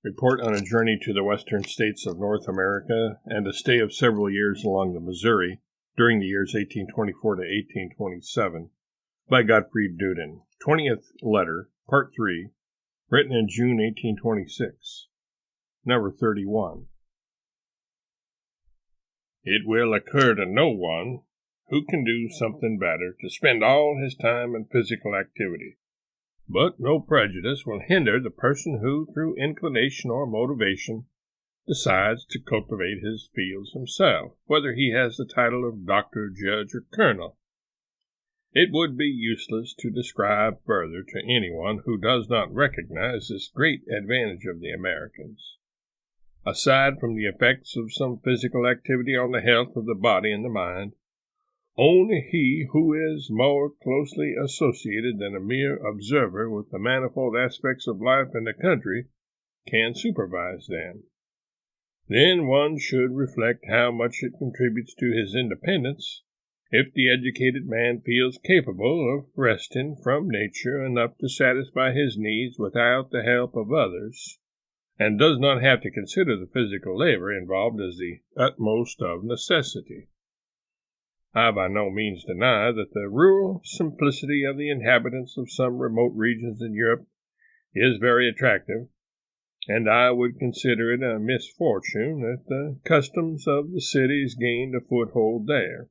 Report on a journey to the western states of North America and a stay of several years along the Missouri during the years 1824 to 1827 by Gottfried Duden. 20th letter, part 3, written in June 1826. Number 31. It will occur to no one who can do something better to spend all his time in physical activity. But no prejudice will hinder the person who, through inclination or motivation, decides to cultivate his fields himself, whether he has the title of doctor, judge, or colonel. It would be useless to describe further to anyone who does not recognize this great advantage of the Americans. Aside from the effects of some physical activity on the health of the body and the mind, only he who is more closely associated than a mere observer with the manifold aspects of life in the country can supervise them. Then one should reflect how much it contributes to his independence if the educated man feels capable of wresting from nature enough to satisfy his needs without the help of others, and does not have to consider the physical labor involved as the utmost of necessity. I by no means deny that the rural simplicity of the inhabitants of some remote regions in Europe is very attractive, and I would consider it a misfortune that the customs of the cities gained a foothold there.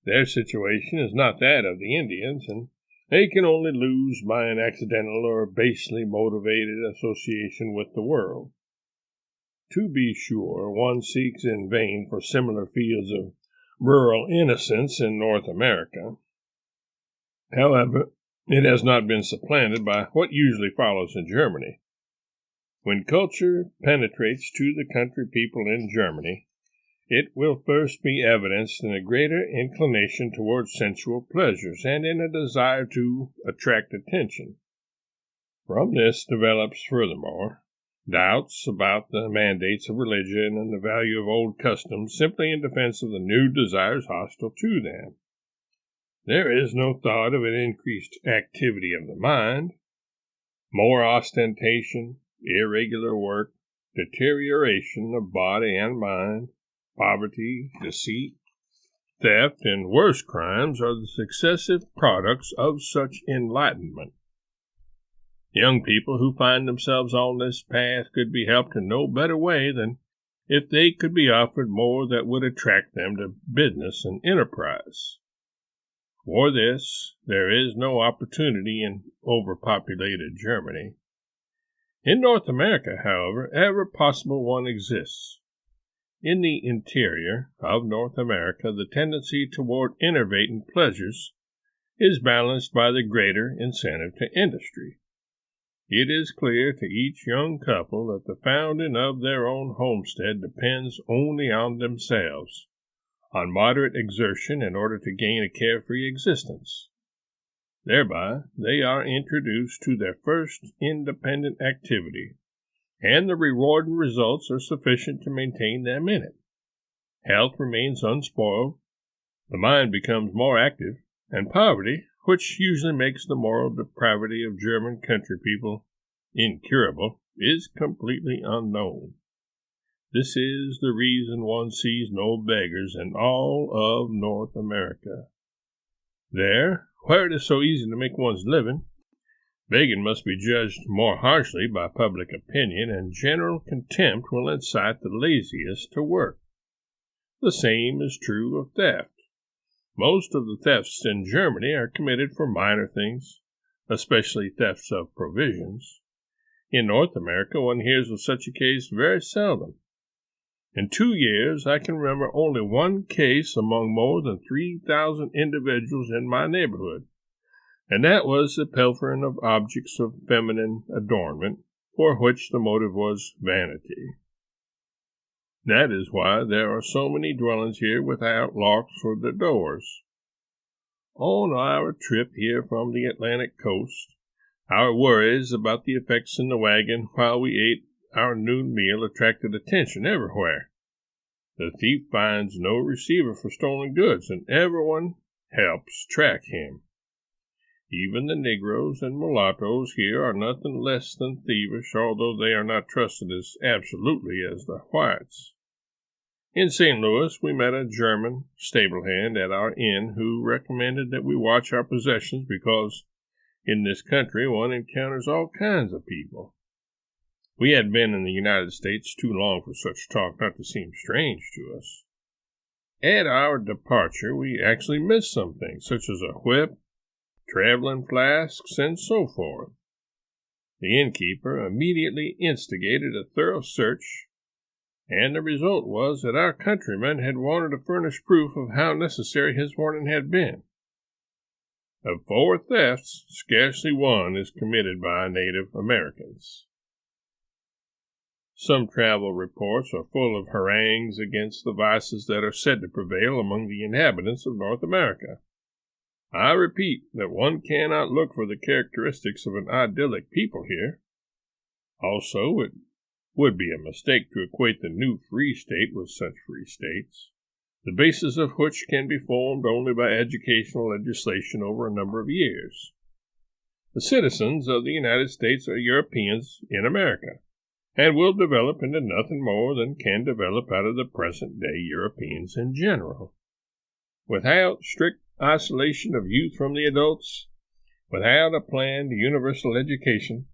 Their situation is not that of the Indians, and they can only lose by an accidental or basely motivated association with the world. To be sure, one seeks in vain for similar fields of rural innocence in North America. However, it has not been supplanted by what usually follows in Germany. When culture penetrates to the country people in Germany, it will first be evidenced in a greater inclination towards sensual pleasures and in a desire to attract attention. From this develops, furthermore, doubts about the mandates of religion and the value of old customs simply in defense of the new desires hostile to them. There is no thought of an increased activity of the mind. More ostentation, irregular work, deterioration of body and mind, poverty, deceit, theft, and worse crimes are the successive products of such enlightenment. Young people who find themselves on this path could be helped in no better way than if they could be offered more that would attract them to business and enterprise. For this, there is no opportunity in overpopulated Germany. In North America, however, every possible one exists. In the interior of North America, the tendency toward enervating pleasures is balanced by the greater incentive to industry. It is clear to each young couple that the founding of their own homestead depends only on themselves, on moderate exertion in order to gain a carefree existence. Thereby, they are introduced to their first independent activity, and the rewarding results are sufficient to maintain them in it. Health remains unspoiled, the mind becomes more active, and poverty, which usually makes the moral depravity of German country people incurable, is completely unknown. This is the reason one sees no beggars in all of North America. There, where it is so easy to make one's living, begging must be judged more harshly by public opinion, and general contempt will incite the laziest to work. The same is true of theft. Most of the thefts in Germany are committed for minor things, especially thefts of provisions. In North America, one hears of such a case very seldom. In 2 years, I can remember only one case among more than 3,000 individuals in my neighborhood, and that was the pilfering of objects of feminine adornment, for which the motive was vanity. That is why there are so many dwellings here without locks for the doors. On our trip here from the Atlantic coast, our worries about the effects in the wagon while we ate our noon meal attracted attention everywhere. The thief finds no receiver for stolen goods, and everyone helps track him. Even the Negroes and mulattoes here are nothing less than thievish, although they are not trusted as absolutely as the whites. In St. Louis, we met a German stable hand at our inn who recommended that we watch our possessions because in this country one encounters all kinds of people. We had been in the United States too long for such talk not to seem strange to us. At our departure, we actually missed some things, such as a whip, traveling flasks, and so forth. The innkeeper immediately instigated a thorough search, and the result was that our countryman had wanted to furnish proof of how necessary his warning had been. Of 4 thefts, scarcely one is committed by Native Americans. Some travel reports are full of harangues against the vices that are said to prevail among the inhabitants of North America. I repeat that one cannot look for the characteristics of an idyllic people here. Also, it would be a mistake to equate the new free state with such free states, the basis of which can be formed only by educational legislation over a number of years. The citizens of the United States are Europeans in America, and will develop into nothing more than can develop out of the present-day Europeans in general. Without strict isolation of youth from the adults, without a planned universal education,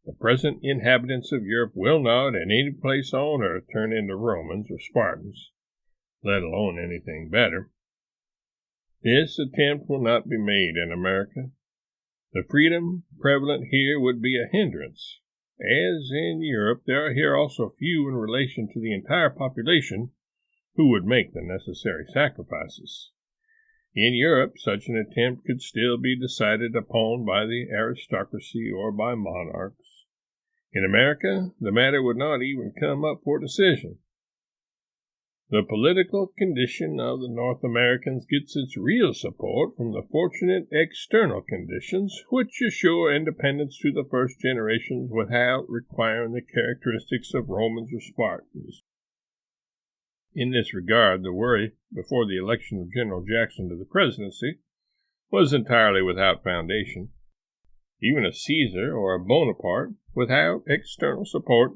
the present inhabitants of Europe will not, in any place on earth, turn into Romans or Spartans, let alone anything better. This attempt will not be made in America. The freedom prevalent here would be a hindrance. As in Europe, there are here also few in relation to the entire population who would make the necessary sacrifices. In Europe, such an attempt could still be decided upon by the aristocracy or by monarchs. In America, the matter would not even come up for decision. The political condition of the North Americans gets its real support from the fortunate external conditions which assure independence to the first generations without requiring the characteristics of Romans or Spartans. In this regard, the worry before the election of General Jackson to the presidency was entirely without foundation. Even a Caesar or a Bonaparte, without external support,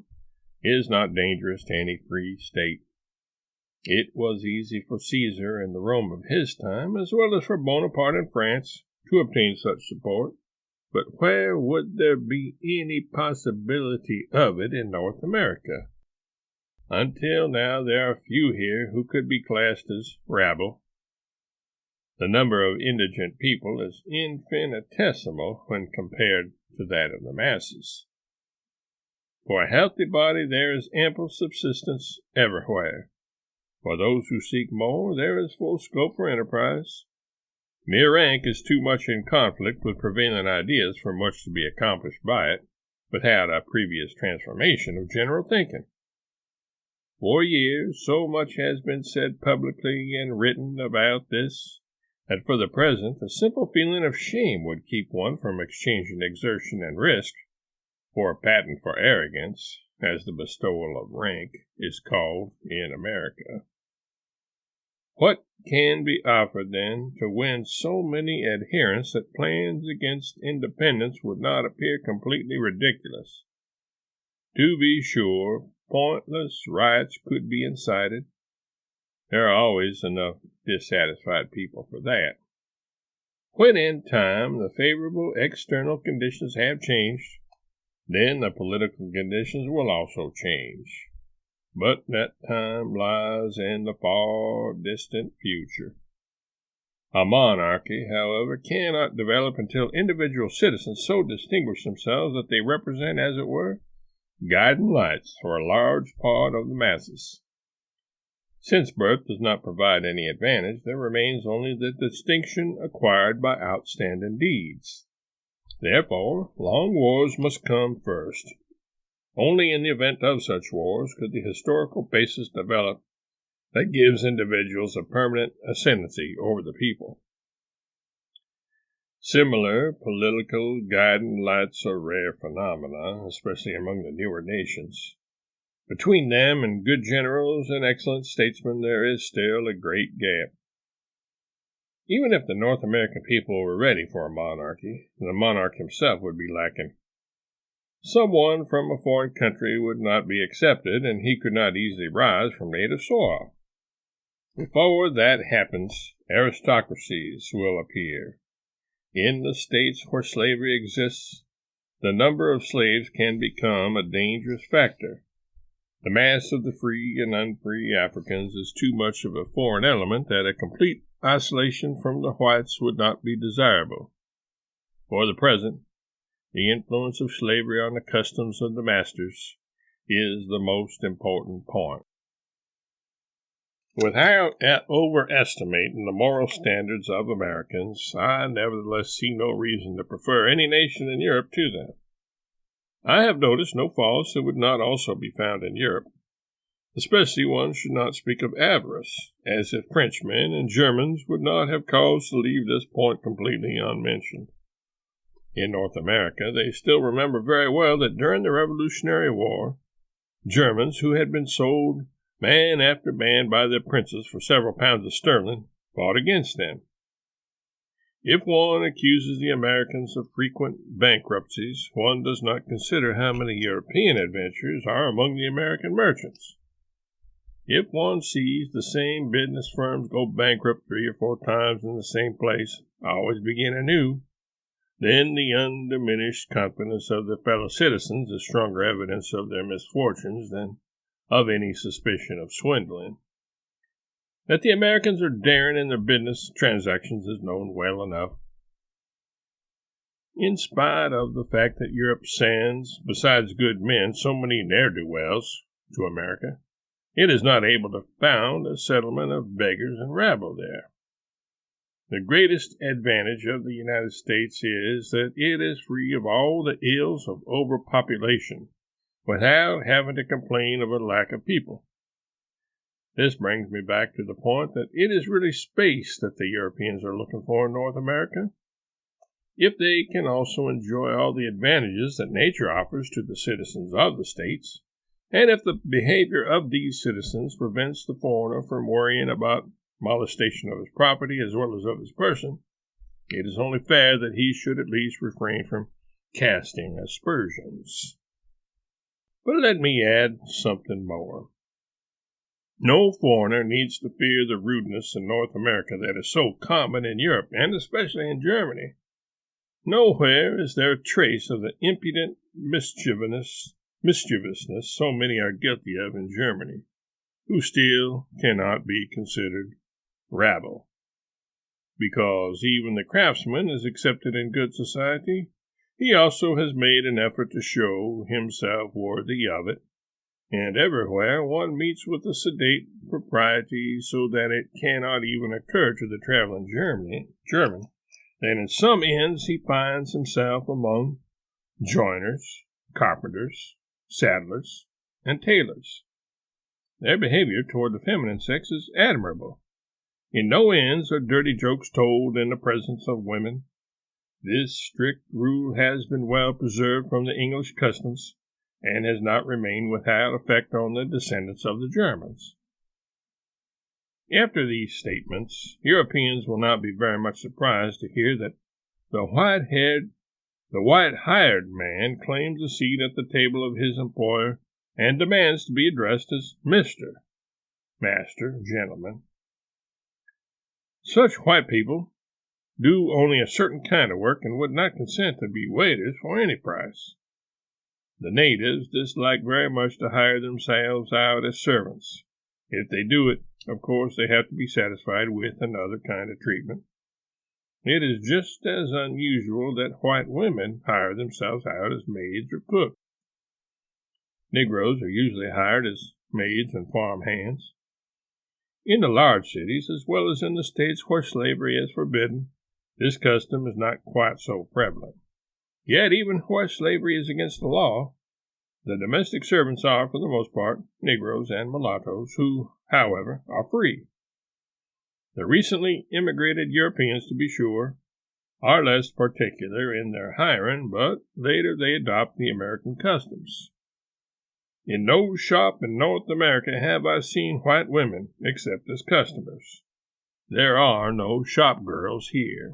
is not dangerous to any free state. It was easy for Caesar in the Rome of his time, as well as for Bonaparte in France, to obtain such support, but where would there be any possibility of it in North America? Until now, there are few here who could be classed as rabble. The number of indigent people is infinitesimal when compared to that of the masses. For a healthy body, there is ample subsistence everywhere. For those who seek more, there is full scope for enterprise. Mere rank is too much in conflict with prevailing ideas for much to be accomplished by it, without a previous transformation of general thinking. For years, so much has been said publicly and written about this, that for the present a simple feeling of shame would keep one from exchanging exertion and risk for a patent for arrogance, as the bestowal of rank is called in America. What can be offered, then, to win so many adherents that plans against independence would not appear completely ridiculous? To be sure, pointless riots could be incited. There are always enough dissatisfied people for that. When in time the favorable external conditions have changed, then the political conditions will also change. But that time lies in the far distant future. A monarchy, however, cannot develop until individual citizens so distinguish themselves that they represent, as it were, guiding lights for a large part of the masses. Since birth does not provide any advantage, there remains only the distinction acquired by outstanding deeds. Therefore, long wars must come first. Only in the event of such wars could the historical basis develop that gives individuals a permanent ascendancy over the people. Similar political guiding lights are rare phenomena, especially among the newer nations. Between them and good generals and excellent statesmen there is still a great gap. Even if the North American people were ready for a monarchy, the monarch himself would be lacking. Someone from a foreign country would not be accepted, and he could not easily rise from native soil. Before that happens, aristocracies will appear. In the states where slavery exists, the number of slaves can become a dangerous factor. The mass of the free and unfree Africans is too much of a foreign element that a complete isolation from the whites would not be desirable. For the present, the influence of slavery on the customs of the masters is the most important point. Without overestimating the moral standards of Americans, I nevertheless see no reason to prefer any nation in Europe to them. I have noticed no faults that would not also be found in Europe. Especially one should not speak of avarice, as if Frenchmen and Germans would not have cause to leave this point completely unmentioned. In North America, they still remember very well that during the Revolutionary War, Germans who had been sold man after man by their princes for several pounds of sterling fought against them. If one accuses the Americans of frequent bankruptcies, one does not consider how many European adventurers are among the American merchants. If one sees the same business firms go bankrupt 3 or 4 times in the same place, always begin anew, then the undiminished confidence of their fellow citizens is stronger evidence of their misfortunes than of any suspicion of swindling. That the Americans are daring in their business transactions is known well enough. In spite of the fact that Europe sends, besides good men, so many ne'er-do-wells to America, it is not able to found a settlement of beggars and rabble there. The greatest advantage of the United States is that it is free of all the ills of overpopulation, without having to complain of a lack of people. This brings me back to the point that it is really space that the Europeans are looking for in North America. If they can also enjoy all the advantages that nature offers to the citizens of the states, and if the behavior of these citizens prevents the foreigner from worrying about molestation of his property as well as of his person, it is only fair that he should at least refrain from casting aspersions. But let me add something more. No foreigner needs to fear the rudeness in North America that is so common in Europe, and especially in Germany. Nowhere is there a trace of the impudent mischievousness so many are guilty of in Germany, who still cannot be considered rabble. Because even the craftsman is accepted in good society, he also has made an effort to show himself worthy of it, and everywhere one meets with a sedate propriety so that it cannot even occur to the traveling German that in some inns he finds himself among joiners, carpenters, saddlers, and tailors. Their behavior toward the feminine sex is admirable. In no inns are dirty jokes told in the presence of women. This strict rule has been well preserved from the English customs, and has not remained without effect on the descendants of the Germans. After these statements, Europeans will not be very much surprised to hear that the white-hired man claims a seat at the table of his employer and demands to be addressed as Mr., Master, Gentleman. Such white people do only a certain kind of work and would not consent to be waiters for any price. The natives dislike very much to hire themselves out as servants. If they do it, of course, they have to be satisfied with another kind of treatment. It is just as unusual that white women hire themselves out as maids or cooks. Negroes are usually hired as maids and farm hands. In the large cities, as well as in the states where slavery is forbidden, this custom is not quite so prevalent. Yet, even where slavery is against the law, the domestic servants are, for the most part, Negroes and mulattoes, who, however, are free. The recently immigrated Europeans, to be sure, are less particular in their hiring, but later they adopt the American customs. In no shop in North America have I seen white women except as customers. There are no shop girls here.